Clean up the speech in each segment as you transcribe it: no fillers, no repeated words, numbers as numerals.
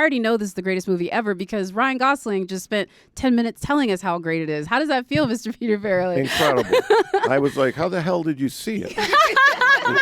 already know this is the greatest movie ever because Ryan Gosling just spent 10 minutes telling us how great it is. How does that feel, Mr. Peter Farrelly? Incredible. I was like, how the hell did you see it?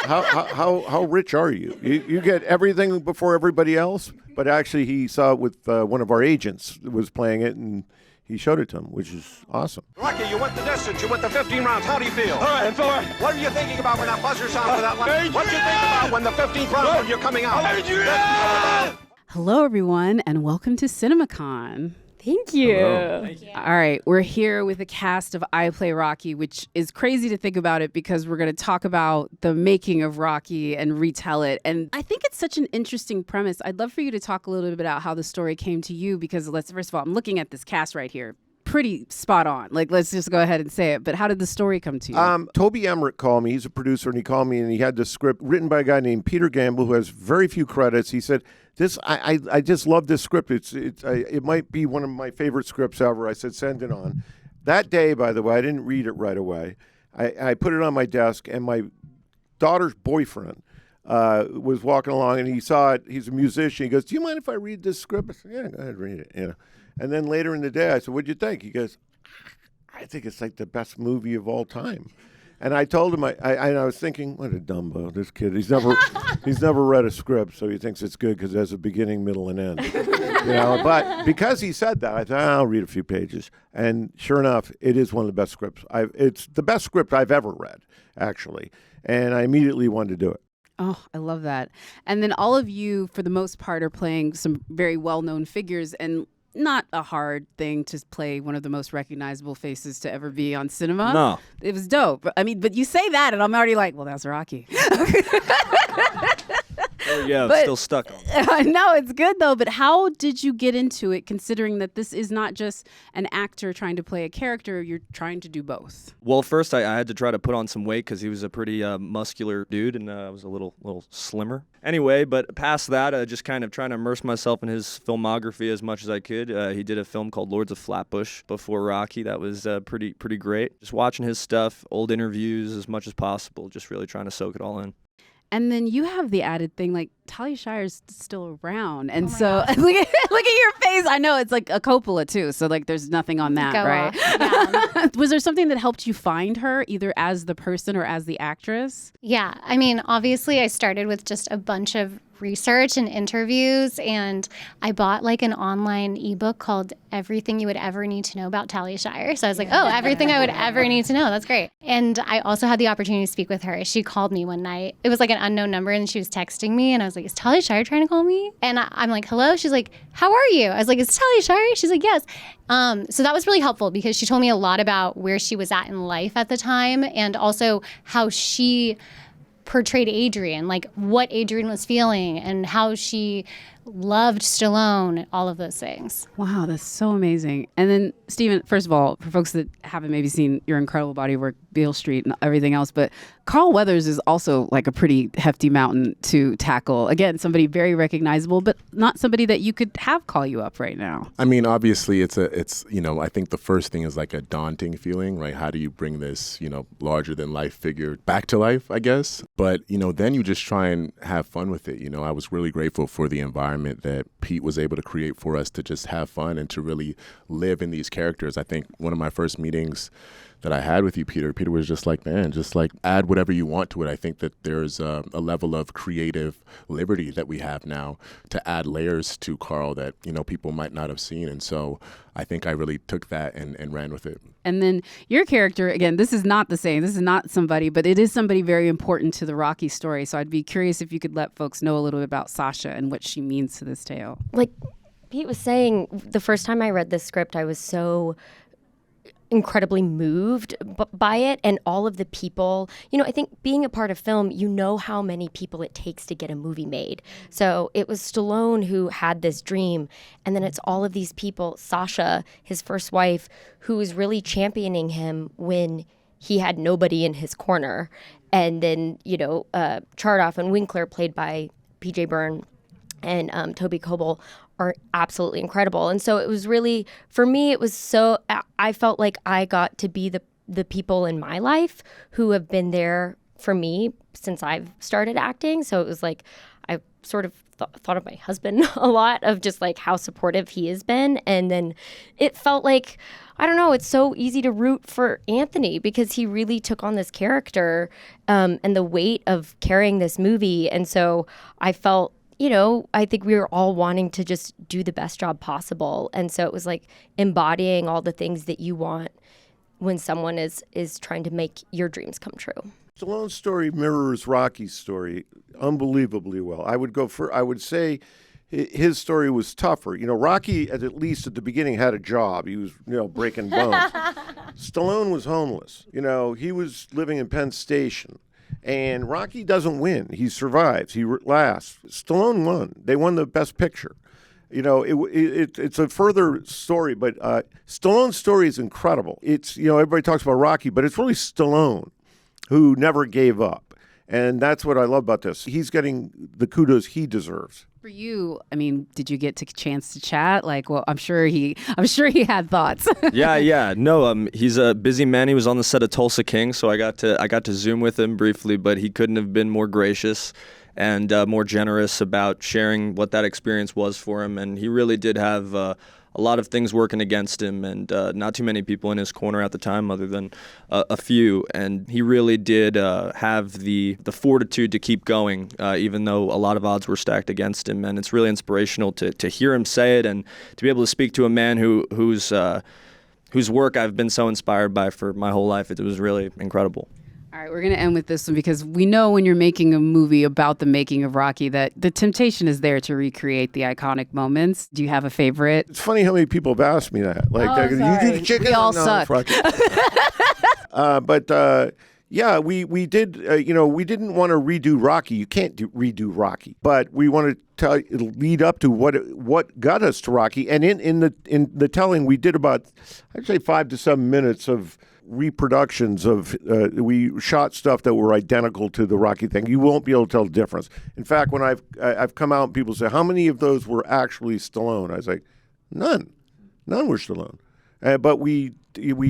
How rich are you? You get everything before everybody else, but actually he saw it with one of our agents that was playing it, and he showed it to him, which is awesome. Rocky, you went the distance. You went the 15 rounds. How do you feel? All right, Thor. What are you thinking about when that buzzer sounds for that line? What do you think about when the 15th round when you're coming out? Hello, everyone, and welcome to CinemaCon. Thank you. Thank you. All right, we're here with the cast of I Play Rocky, which is crazy to think about it because we're going to talk about the making of Rocky and retell it. And I think it's such an interesting premise. I'd love for you to talk a little bit about how the story came to you because first of all, I'm looking at this cast right here. Pretty spot on. Like, let's just go ahead and say it. But how did the story come to you? Toby Emmerich called me. He's a producer, and he called me, and he had this script written by a guy named Peter Gamble, who has very few credits. He said, I just love this script. It might be one of my favorite scripts ever. I said, send it on. That day, by the way, I didn't read it right away. I put it on my desk, and my daughter's boyfriend was walking along, and he saw it. He's a musician. He goes, do you mind if I read this script? I said, yeah, go ahead, read it. You know. And then later in the day, I said, what'd you think? He goes, I think it's like the best movie of all time. And I told him, I was thinking, what a dumbo, this kid. He's never read a script, so he thinks it's good because it has a beginning, middle, and end. But because he said that, I thought, I'll read a few pages. And sure enough, it is one of the best scripts. It's the best script I've ever read, actually. And I immediately wanted to do it. Oh, I love that. And then all of you, for the most part, are playing some very well-known figures and not a hard thing to play one of the most recognizable faces to ever be on cinema. No. It was dope. I mean, but you say that and I'm already like, well, that's Rocky. Oh, yeah, but, still stuck on. No, it's good though. But how did you get into it, considering that this is not just an actor trying to play a character, you're trying to do both? Well, first I had to try to put on some weight because he was a pretty muscular dude, and I was a little slimmer. Anyway, but past that, just kind of trying to immerse myself in his filmography as much as I could. He did a film called Lords of Flatbush before Rocky. That was pretty great. Just watching his stuff, old interviews as much as possible, just really trying to soak it all in. And then you have the added thing, like Talia Shire's still around. And so look at your face. I know it's like a Coppola too. So like there's nothing on that, right? Yeah. Was there something that helped you find her either as the person or as the actress? Yeah. I mean, obviously I started with just a bunch of research and interviews, and I bought like an online ebook called Everything You Would Ever Need to Know About Talia Shire. So I was like, oh, everything I would ever need to know. That's great. And I also had the opportunity to speak with her. She called me one night. It was like an unknown number, and she was texting me, and I was like, is Talia Shire trying to call me? And I'm like, hello? She's like, how are you? I was like, is Talia Shire? She's like, yes. So that was really helpful because she told me a lot about where she was at in life at the time, and also how she portrayed Adrian, like what Adrian was feeling and how she loved Stallone, all of those things. Wow, that's so amazing. And then, Stephen, first of all, for folks that haven't maybe seen your incredible body of work, Beale Street and everything else, but Carl Weathers is also like a pretty hefty mountain to tackle. Again, somebody very recognizable, but not somebody that you could have call you up right now. I mean, obviously, it's I think the first thing is like a daunting feeling, right? How do you bring this, larger than life figure back to life, I guess? But, then you just try and have fun with it. I was really grateful for the environment that Pete was able to create for us to just have fun and to really live in these characters. I think one of my first meetings that I had with you, Peter was just like, man, just like add whatever you want to it. I think that there's a level of creative liberty that we have now to add layers to Carl that, people might not have seen. And so I think I really took that and ran with it. And then your character, again, this is not the same. This is not somebody, but it is somebody very important to the Rocky story. So I'd be curious if you could let folks know a little bit about Sasha and what she means to this tale. Like Pete was saying, the first time I read this script, I was so incredibly moved by it and all of the people. I think being a part of film, how many people it takes to get a movie made. So it was Stallone who had this dream, and then it's all of these people, Sasha, his first wife, who was really championing him when he had nobody in his corner. And then, Chardoff and Winkler, played by PJ Byrne and Toby Coble, are absolutely incredible. And so it was really, for me, it was so, I felt like I got to be the people in my life who have been there for me since I've started acting. So it was like, I sort of thought of my husband a lot, of just like how supportive he has been. And then it felt like, I don't know, it's so easy to root for Anthony because he really took on this character and the weight of carrying this movie. And so I felt, I think we were all wanting to just do the best job possible. And so it was like embodying all the things that you want when someone is trying to make your dreams come true. Stallone's story mirrors Rocky's story unbelievably well. I would say his story was tougher. Rocky at least at the beginning had a job. He was, breaking bones. Stallone was homeless. He was living in Penn Station. And Rocky doesn't win. He survives. He lasts. Stallone won. They won the Best Picture. It's a further story, but Stallone's story is incredible. It's, everybody talks about Rocky, but it's really Stallone who never gave up. And that's what I love about this. He's getting the kudos he deserves. For you, did you get a chance to chat? I'm sure he had thoughts. Yeah. No, he's a busy man. He was on the set of Tulsa King, so I got to Zoom with him briefly, but he couldn't have been more gracious and more generous about sharing what that experience was for him. And he really did have a lot of things working against him, and not too many people in his corner at the time other than a few. And he really did have the fortitude to keep going, even though a lot of odds were stacked against him. And it's really inspirational to hear him say it and to be able to speak to a man whose work I've been so inspired by for my whole life. It was really incredible. All right, we're going to end with this one because we know when you're making a movie about the making of Rocky that the temptation is there to recreate the iconic moments. Do you have a favorite? It's funny how many people have asked me that. You do the chicken? We all No, suck. Yeah, we did. We didn't want to redo Rocky. You can't redo Rocky, but we want to lead up to what got us to Rocky. And in the telling, we did about, I'd say, 5 to 7 minutes of reproductions of. We shot stuff that were identical to the Rocky thing. You won't be able to tell the difference. In fact, when I've come out and people say, how many of those were actually Stallone? I was like, none were Stallone. But we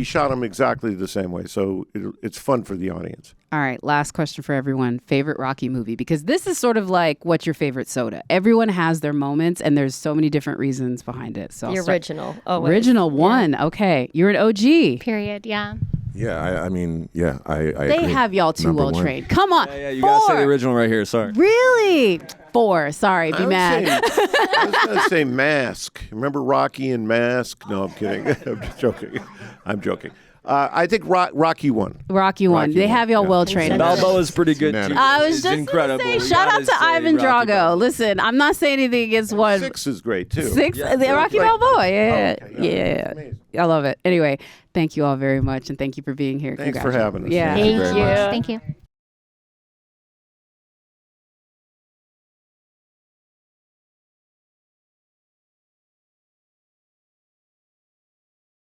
shot them exactly the same way, so it's fun for the audience. All right, last question for everyone. Favorite Rocky movie? Because this is sort of like what's your favorite soda. Everyone has their moments, and there's so many different reasons behind it. So the original. Always. Original one. Yeah. Okay, you're an OG. Period, yeah. Yeah, I They agree. have y'all too well trained. Come on. Yeah, you gotta say the original right here. Sorry. Really? 4. Sorry, be mad. I was going to say Mask. Remember Rocky and Mask? No, I'm kidding. I'm just joking. I'm joking. I think Rocky won. Rocky won. They have y'all well trained. Balboa's pretty good too. I was just incredible. Say, shout out to Ivan Drago. Listen, I'm not saying anything against one. 6 is great too. 6, Yeah. Rocky Balboa. Yeah, Oh, okay. Amazing. I love it. Anyway, thank you all very much, and thank you for being here. Thanks for having us. Yeah, Thank you very much. Thank you.